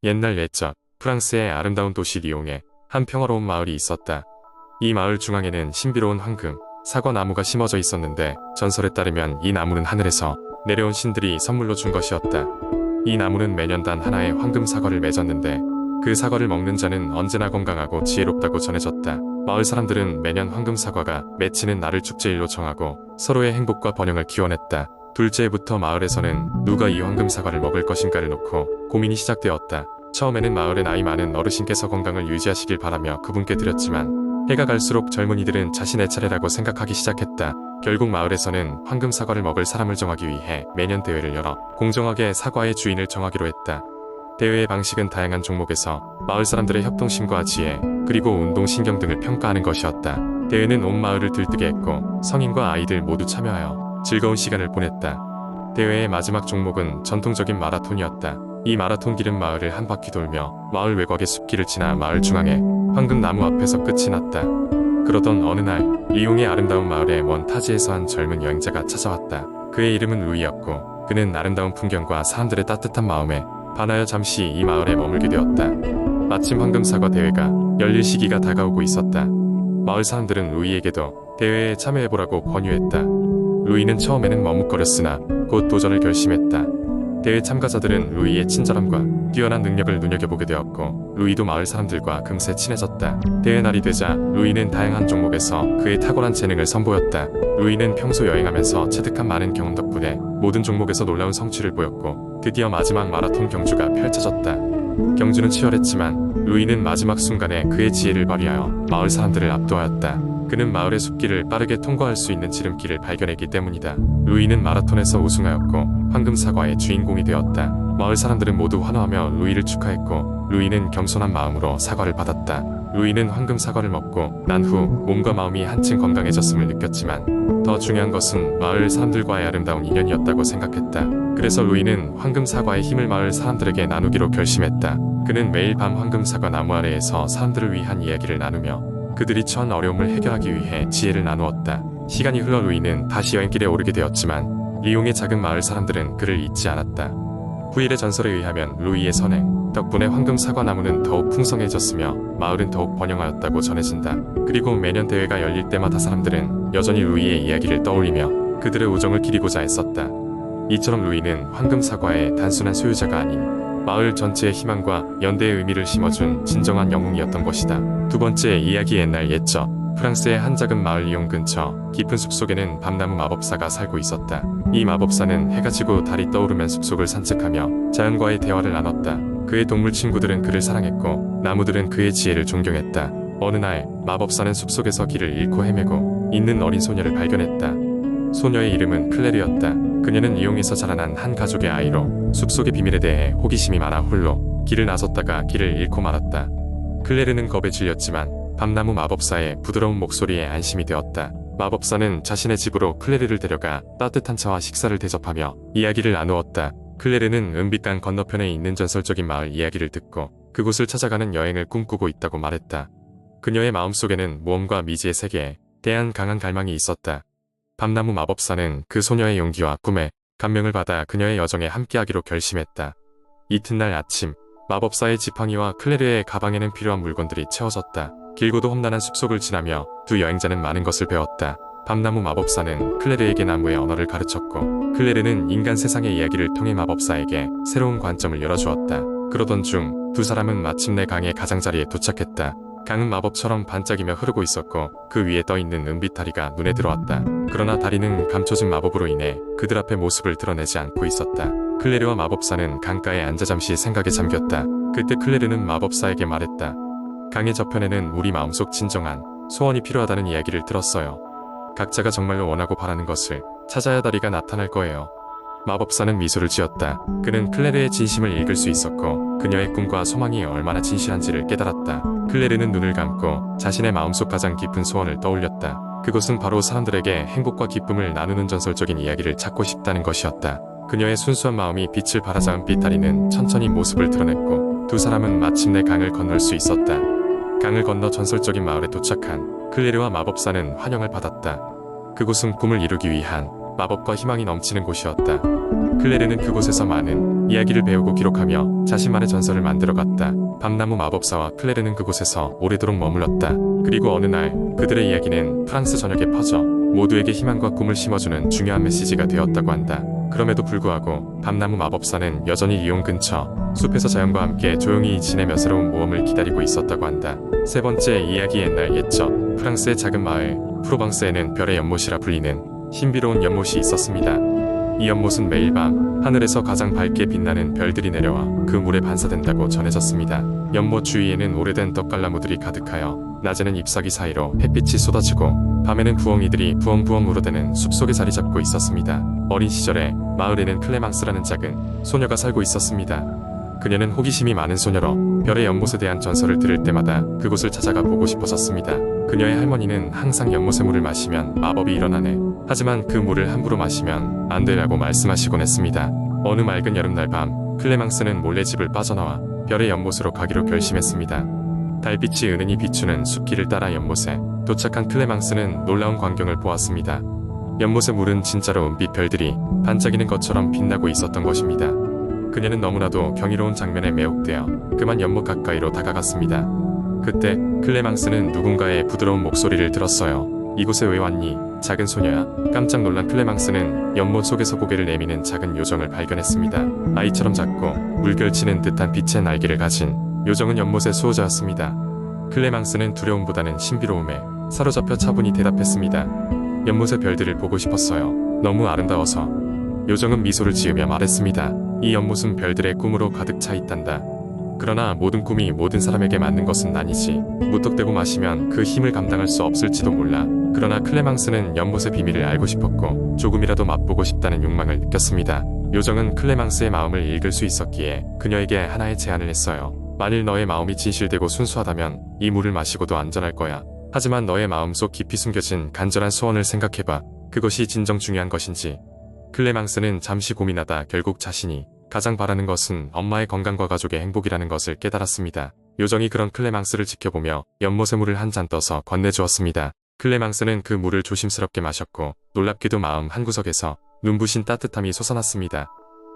옛날 옛적 프랑스의 아름다운 도시 리옹에 한 평화로운 마을이 있었다. 이 마을 중앙에는 신비로운 황금, 사과 나무가 심어져 있었는데 전설에 따르면 이 나무는 하늘에서 내려온 신들이 선물로 준 것이었다. 이 나무는 매년 단 하나의 황금 사과를 맺었는데 그 사과를 먹는 자는 언제나 건강하고 지혜롭다고 전해졌다. 마을 사람들은 매년 황금 사과가 맺히는 날을 축제일로 정하고 서로의 행복과 번영을 기원했다. 둘째부터 마을에서는 누가 이 황금 사과를 먹을 것인가를 놓고 고민이 시작되었다. 처음에는 마을의 나이 많은 어르신께서 건강을 유지하시길 바라며 그분께 드렸지만 해가 갈수록 젊은이들은 자신의 차례라고 생각하기 시작했다. 결국 마을에서는 황금 사과를 먹을 사람을 정하기 위해 매년 대회를 열어 공정하게 사과의 주인을 정하기로 했다. 대회의 방식은 다양한 종목에서 마을 사람들의 협동심과 지혜, 그리고 운동신경 등을 평가하는 것이었다. 대회는 온 마을을 들뜨게 했고 성인과 아이들 모두 참여하여 즐거운 시간을 보냈다. 대회의 마지막 종목은 전통적인 마라톤이었다. 이 마라톤 길은 마을을 한 바퀴 돌며 마을 외곽의 숲길을 지나 마을 중앙에 황금 나무 앞에서 끝이 났다. 그러던 어느 날 리옹의 아름다운 마을에 먼 타지에서 한 젊은 여행자가 찾아왔다. 그의 이름은 루이였고 그는 아름다운 풍경과 사람들의 따뜻한 마음에 반하여 잠시 이 마을에 머물게 되었다. 마침 황금 사과 대회가 열릴 시기가 다가오고 있었다. 마을 사람들은 루이에게도 대회에 참여해보라고 권유했다. 루이는 처음에는 머뭇거렸으나 곧 도전을 결심했다. 대회 참가자들은 루이의 친절함과 뛰어난 능력을 눈여겨보게 되었고 루이도 마을 사람들과 금세 친해졌다. 대회 날이 되자 루이는 다양한 종목에서 그의 탁월한 재능을 선보였다. 루이는 평소 여행하면서 체득한 많은 경험 덕분에 모든 종목에서 놀라운 성취를 보였고 드디어 마지막 마라톤 경주가 펼쳐졌다. 경주는 치열했지만 루이는 마지막 순간에 그의 지혜를 발휘하여 마을 사람들을 압도하였다. 그는 마을의 숲길을 빠르게 통과할 수 있는 지름길을 발견했기 때문이다. 루이는 마라톤에서 우승하였고 황금 사과의 주인공이 되었다. 마을 사람들은 모두 환호하며 루이를 축하했고 루이는 겸손한 마음으로 사과를 받았다. 루이는 황금 사과를 먹고 난 후 몸과 마음이 한층 건강해졌음을 느꼈지만 더 중요한 것은 마을 사람들과의 아름다운 인연이었다고 생각했다. 그래서 루이는 황금 사과의 힘을 마을 사람들에게 나누기로 결심했다. 그는 매일 밤 황금 사과 나무 아래에서 사람들을 위한 이야기를 나누며 그들이 처한 어려움을 해결하기 위해 지혜를 나누었다. 시간이 흘러 루이는 다시 여행길에 오르게 되었지만 리옹의 작은 마을 사람들은 그를 잊지 않았다. 후일의 전설에 의하면 루이의 선행 덕분에 황금 사과 나무는 더욱 풍성해졌으며 마을은 더욱 번영하였다고 전해진다. 그리고 매년 대회가 열릴 때마다 사람들은 여전히 루이의 이야기를 떠올리며 그들의 우정을 기리고자 했었다. 이처럼 루이는 황금 사과의 단순한 소유자가 아닌 마을 전체의 희망과 연대의 의미를 심어준 진정한 영웅이었던 것이다. 두 번째 이야기. 옛날 옛적 프랑스의 한 작은 마을 리옹 근처 깊은 숲속에는 밤나무 마법사가 살고 있었다. 이 마법사는 해가 지고 달이 떠오르면 숲속을 산책하며 자연과의 대화를 나눴다. 그의 동물 친구들은 그를 사랑했고 나무들은 그의 지혜를 존경했다. 어느 날 마법사는 숲속에서 길을 잃고 헤매고 있는 어린 소녀를 발견했다. 소녀의 이름은 클레르였다. 그녀는 리옹에서 자라난 한 가족의 아이로 숲속의 비밀에 대해 호기심이 많아 홀로 길을 나섰다가 길을 잃고 말았다. 클레르는 겁에 질렸지만 밤나무 마법사의 부드러운 목소리에 안심이 되었다. 마법사는 자신의 집으로 클레르를 데려가 따뜻한 차와 식사를 대접하며 이야기를 나누었다. 클레르는 은빛강 건너편에 있는 전설적인 마을 이야기를 듣고 그곳을 찾아가는 여행을 꿈꾸고 있다고 말했다. 그녀의 마음속에는 모험과 미지의 세계에 대한 강한 갈망이 있었다. 밤나무 마법사는 그 소녀의 용기와 꿈에 감명을 받아 그녀의 여정에 함께하기로 결심했다. 이튿날 아침 마법사의 지팡이와 클레르의 가방에는 필요한 물건들이 채워졌다. 길고도 험난한 숲속을 지나며 두 여행자는 많은 것을 배웠다. 밤나무 마법사는 클레르에게 나무의 언어를 가르쳤고 클레르는 인간 세상의 이야기를 통해 마법사에게 새로운 관점을 열어주었다. 그러던 중 두 사람은 마침내 강의 가장자리에 도착했다. 강은 마법처럼 반짝이며 흐르고 있었고 그 위에 떠있는 은빛 다리가 눈에 들어왔다. 그러나 다리는 감춰진 마법으로 인해 그들 앞의 모습을 드러내지 않고 있었다. 클레르와 마법사는 강가에 앉아 잠시 생각에 잠겼다. 그때 클레르는 마법사에게 말했다. 강의 저편에는 우리 마음속 진정한 소원이 필요하다는 이야기를 들었어요. 각자가 정말로 원하고 바라는 것을 찾아야 다리가 나타날 거예요. 마법사는 미소를 지었다. 그는 클레르의 진심을 읽을 수 있었고 그녀의 꿈과 소망이 얼마나 진실한지를 깨달았다. 클레르는 눈을 감고 자신의 마음속 가장 깊은 소원을 떠올렸다. 그것은 바로 사람들에게 행복과 기쁨을 나누는 전설적인 이야기를 찾고 싶다는 것이었다. 그녀의 순수한 마음이 빛을 발하자 은빛 다리는 천천히 모습을 드러냈고 두 사람은 마침내 강을 건널 수 있었다. 강을 건너 전설적인 마을에 도착한 클레르와 마법사는 환영을 받았다. 그곳은 꿈을 이루기 위한 마법과 희망이 넘치는 곳이었다. 클레르는 그곳에서 많은 이야기를 배우고 기록하며 자신만의 전설을 만들어갔다. 밤나무 마법사와 클레르는 그곳에서 오래도록 머물렀다. 그리고 어느 날 그들의 이야기는 프랑스 전역에 퍼져 모두에게 희망과 꿈을 심어주는 중요한 메시지가 되었다고 한다. 그럼에도 불구하고 밤나무 마법사는 여전히 리옹 근처 숲에서 자연과 함께 조용히 지내며 새로운 모험을 기다리고 있었다고 한다. 세 번째 이야기. 옛날 옛적 프랑스의 작은 마을 프로방스에는 별의 연못이라 불리는 신비로운 연못이 있었습니다. 이 연못은 매일 밤 하늘에서 가장 밝게 빛나는 별들이 내려와 그 물에 반사된다고 전해졌습니다. 연못 주위에는 오래된 떡갈나무들이 가득하여 낮에는 잎사귀 사이로 햇빛이 쏟아지고 밤에는 부엉이들이 부엉부엉 울어대는 숲속에 자리 잡고 있었습니다. 어린 시절에 마을에는 클레망스라는 작은 소녀가 살고 있었습니다. 그녀는 호기심이 많은 소녀로 별의 연못에 대한 전설을 들을 때마다 그곳을 찾아가 보고 싶어졌습니다. 그녀의 할머니는 항상 연못의 물을 마시면 마법이 일어나네. 하지만 그 물을 함부로 마시면 안 되라고 말씀하시곤 했습니다. 어느 맑은 여름날 밤 클레망스는 몰래 집을 빠져나와 별의 연못으로 가기로 결심했습니다. 달빛이 은은히 비추는 숲길을 따라 연못에 도착한 클레망스는 놀라운 광경을 보았습니다. 연못의 물은 진짜로 은빛 별들이 반짝이는 것처럼 빛나고 있었던 것입니다. 그녀는 너무나도 경이로운 장면에 매혹되어 그만 연못 가까이로 다가갔습니다. 그때 클레망스는 누군가의 부드러운 목소리를 들었어요. 이곳에 왜 왔니? 작은 소녀야. 깜짝 놀란 클레망스는 연못 속에서 고개를 내미는 작은 요정을 발견했습니다. 아이처럼 작고 물결치는 듯한 빛의 날개를 가진 요정은 연못의 수호자였습니다. 클레망스는 두려움보다는 신비로움에 사로잡혀 차분히 대답했습니다. 연못의 별들을 보고 싶었어요. 너무 아름다워서. 요정은 미소를 지으며 말했습니다. 이 연못은 별들의 꿈으로 가득 차 있단다. 그러나 모든 꿈이 모든 사람에게 맞는 것은 아니지. 무턱대고 마시면 그 힘을 감당할 수 없을지도 몰라. 그러나 클레망스는 연못의 비밀을 알고 싶었고 조금이라도 맛보고 싶다는 욕망을 느꼈습니다. 요정은 클레망스의 마음을 읽을 수 있었기에 그녀에게 하나의 제안을 했어요. 만일 너의 마음이 진실되고 순수하다면 이 물을 마시고도 안전할 거야. 하지만 너의 마음속 깊이 숨겨진 간절한 소원을 생각해봐. 그것이 진정 중요한 것인지. 클레망스는 잠시 고민하다 결국 자신이 가장 바라는 것은 엄마의 건강과 가족의 행복이라는 것을 깨달았습니다. 요정이 그런 클레망스를 지켜보며 연못의 물을 한 잔 떠서 건네주었습니다. 클레망스는 그 물을 조심스럽게 마셨고 놀랍게도 마음 한구석에서 눈부신 따뜻함이 솟아났습니다.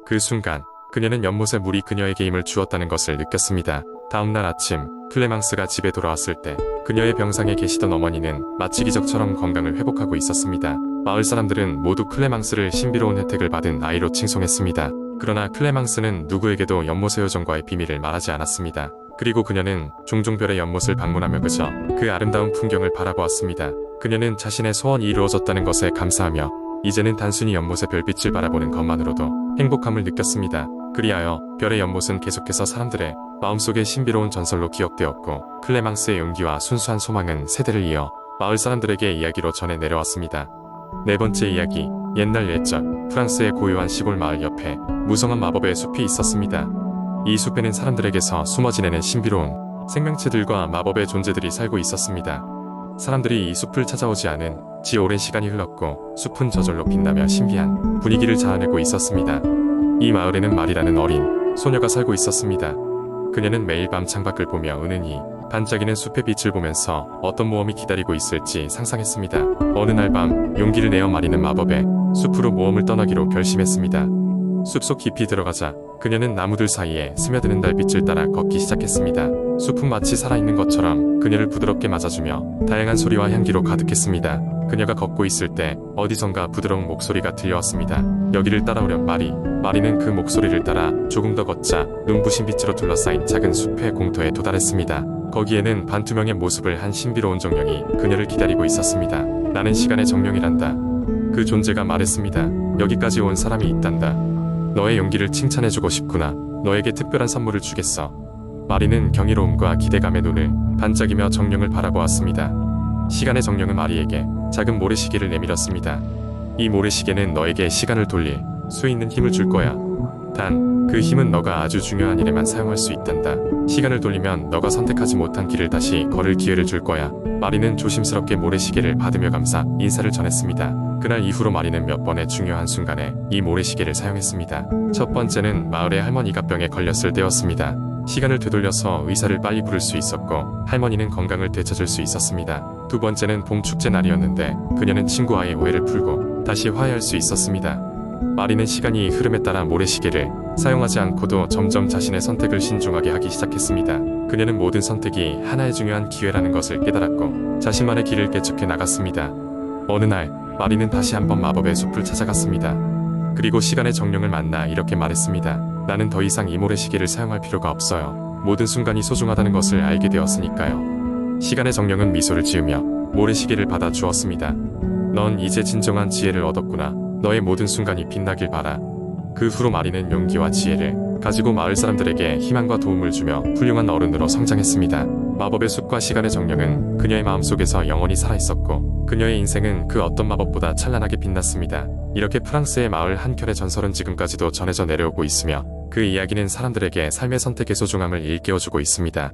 그 순간 그녀는 연못의 물이 그녀에게 힘을 주었다는 것을 느꼈습니다. 다음날 아침 클레망스가 집에 돌아왔을 때 그녀의 병상에 계시던 어머니는 마치 기적처럼 건강을 회복하고 있었습니다. 마을 사람들은 모두 클레망스를 신비로운 혜택을 받은 아이로 칭송했습니다. 그러나 클레망스는 누구에게도 연못의 요정과의 비밀을 말하지 않았습니다. 그리고 그녀는 종종 별의 연못을 방문하며 그저 그 아름다운 풍경을 바라보았습니다. 그녀는 자신의 소원이 이루어졌다는 것에 감사하며 이제는 단순히 연못의 별빛을 바라보는 것만으로도 행복함을 느꼈습니다. 그리하여 별의 연못은 계속해서 사람들의 마음속의 신비로운 전설로 기억되었고 클레망스의 용기와 순수한 소망은 세대를 이어 마을 사람들에게 이야기로 전해 내려왔습니다. 네 번째 이야기. 옛날 옛적 프랑스의 고요한 시골 마을 옆에 무성한 마법의 숲이 있었습니다. 이 숲에는 사람들에게서 숨어 지내는 신비로운 생명체들과 마법의 존재들이 살고 있었습니다. 사람들이 이 숲을 찾아오지 않은 지 오랜 시간이 흘렀고 숲은 저절로 빛나며 신비한 분위기를 자아내고 있었습니다. 이 마을에는 마리라는 어린 소녀가 살고 있었습니다. 그녀는 매일 밤 창밖을 보며 은은히 반짝이는 숲의 빛을 보면서 어떤 모험이 기다리고 있을지 상상했습니다. 어느 날 밤 용기를 내어 마리는 마법의 숲으로 모험을 떠나기로 결심했습니다. 숲속 깊이 들어가자 그녀는 나무들 사이에 스며드는 달빛을 따라 걷기 시작했습니다. 숲은 마치 살아있는 것처럼 그녀를 부드럽게 맞아주며 다양한 소리와 향기로 가득했습니다. 그녀가 걷고 있을 때 어디선가 부드러운 목소리가 들려왔습니다. 여기를 따라오렴 마리. 마리는 그 목소리를 따라 조금 더 걷자 눈부신 빛으로 둘러싸인 작은 숲의 공터에 도달했습니다. 거기에는 반투명의 모습을 한 신비로운 정령이 그녀를 기다리고 있었습니다. 나는 시간의 정령이란다. 그 존재가 말했습니다. 여기까지 온 사람이 있단다. 너의 용기를 칭찬해주고 싶구나. 너에게 특별한 선물을 주겠어. 마리는 경이로움과 기대감의 눈을 반짝이며 정령을 바라보았습니다. 시간의 정령은 마리에게 작은 모래시계를 내밀었습니다. 이 모래시계는 너에게 시간을 돌릴 수 있는 힘을 줄 거야. 단 그 힘은 너가 아주 중요한 일에만 사용할 수 있단다. 시간을 돌리면 너가 선택하지 못한 길을 다시 걸을 기회를 줄 거야. 마리는 조심스럽게 모래시계를 받으며 감사 인사를 전했습니다. 그날 이후로 마리는 몇 번의 중요한 순간에 이 모래시계를 사용했습니다. 첫 번째는 마을의 할머니가 병에 걸렸을 때였습니다. 시간을 되돌려서 의사를 빨리 부를 수 있었고 할머니는 건강을 되찾을 수 있었습니다. 두 번째는 봄 축제 날이었는데 그녀는 친구와의 오해를 풀고 다시 화해할 수 있었습니다. 마리는 시간이 흐름에 따라 모래시계를 사용하지 않고도 점점 자신의 선택을 신중하게 하기 시작했습니다. 그녀는 모든 선택이 하나의 중요한 기회라는 것을 깨달았고 자신만의 길을 개척해 나갔습니다. 어느 날 마리는 다시 한번 마법의 숲을 찾아갔습니다. 그리고 시간의 정령을 만나 이렇게 말했습니다. 나는 더 이상 이 모래시계를 사용할 필요가 없어요. 모든 순간이 소중하다는 것을 알게 되었으니까요. 시간의 정령은 미소를 지으며 모래시계를 받아 주었습니다. 넌 이제 진정한 지혜를 얻었구나. 너의 모든 순간이 빛나길 바라. 그 후로 마리는 용기와 지혜를 가지고 마을 사람들에게 희망과 도움을 주며 훌륭한 어른으로 성장했습니다. 마법의 숲과 시간의 정령은 그녀의 마음속에서 영원히 살아있었고 그녀의 인생은 그 어떤 마법보다 찬란하게 빛났습니다. 이렇게 프랑스의 마을 한켠의 전설은 지금까지도 전해져 내려오고 있으며 그 이야기는 사람들에게 삶의 선택의 소중함을 일깨워주고 있습니다.